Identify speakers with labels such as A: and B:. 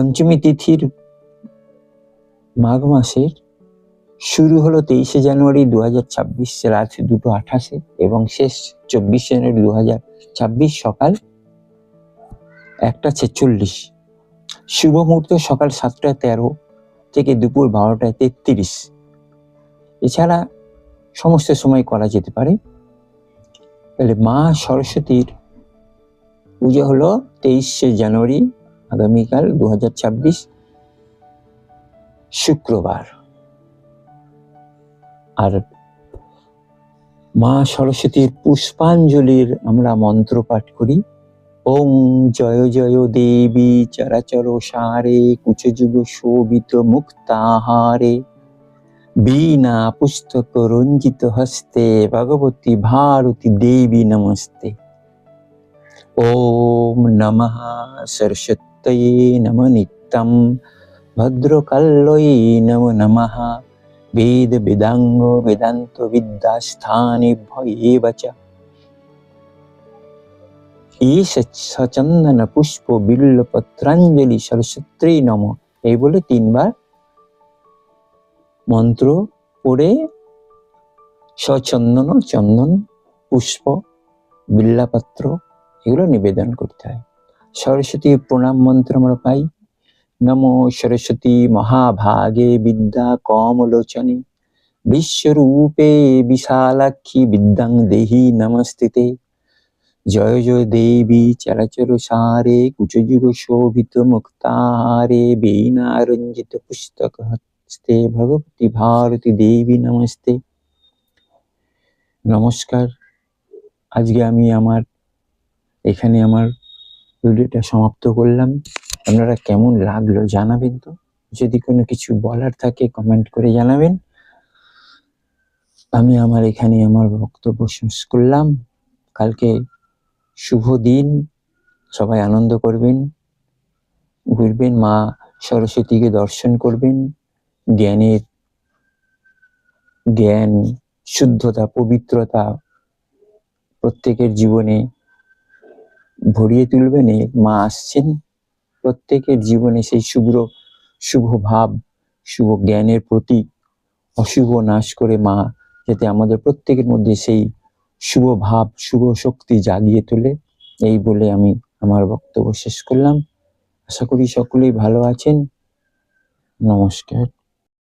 A: পঞ্চমী তিথির মাঘ মাসের শুরু হলো 23শে জানুয়ারি 2026 রাত 2:28 এবং শেষ 24শে জানুয়ারি 2026 সকাল 1:46। শুভ মুহূর্ত সকাল 7:13 থেকে দুপুর 12:33। এছাড়া সমস্ত সময় করা যেতে পারে। তাহলে মা সরস্বতীর পুজো হলো 23শে জানুয়ারি আগামীকাল 2026 শুক্রবার। আর মা সরস্বতীর পুষ্পাঞ্জলির আমরা মন্ত্র পাঠ করি। ওং জয় জয় দেবী চরাচর সারে কুচযুগ শোভিত মুক্তাহারে বীণা পুস্তক রঞ্জিত হস্তে ভগবতী ভারতী দেবী নমস্তে। ওম নমঃ সরস্বত্যয়ে নমঃ নিত্যং ভদ্রকাল্যয়ে নমো নমঃ বেদ বেদাঙ্গ বেদান্ত বিদ্যাস্থানেভ্যো এব চ ঈশ সচন্দন পুষ্প বিল্ল পত্রাঞ্জলি সরস্বত্যৈ নমঃ। এই বলে 3 বার মন্ত্র পড়ে সচন্দন চন্দন পুষ্প বিল্লাপত্র এগুলো নিবেদন করতে হয়। সরস্বতী প্রণাম মন্ত্র আমরা পাই। নমো সরস্বতী মহাভাগে বিদ্যা কমলোচনে বিশ্বরূপে বিশালাক্ষী বিদ্যাং দেহি নমস্তুতে। জয় জয় দেবী চরাচর সারে কুচযুগ শোভিত মুক্তাহারে বীণা রঞ্জিত পুস্তক হস্তে ভগবতী ভারতী দেবী নমস্তে। নমস্কার। আজকে আমি এখানে আমার ভিডিওটা সমাপ্ত করলাম। আপনারা কেমন লাগলো জানাবেন তো। যদি কোনো কিছু বলার থাকে কমেন্ট করে জানাবেন। আমি এখানে আমার বক্তব্য শেষ করলাম। কালকে শুভ দিন, সবাই আনন্দ করবেন, ঘুরবেন, মা সরস্বতীকে দর্শন করবেন, জ্ঞান শুদ্ধতা পবিত্রতা প্রত্যেকের জীবনে ভরিয়ে তুলবেন। মা আসছেন প্রত্যেকের জীবনে সেই শুভ ভাব শুভ জ্ঞানের প্রতীক অশুভ নাশ করে মা যাতে আমাদের প্রত্যেকের মধ্যে সেই শুভ ভাব শুভ শক্তি জাগিয়ে তোলে। এই বলে আমি আমার বক্তব্য শেষ করলাম। আশা করি সকলেই ভালো আছেন। নমস্কার।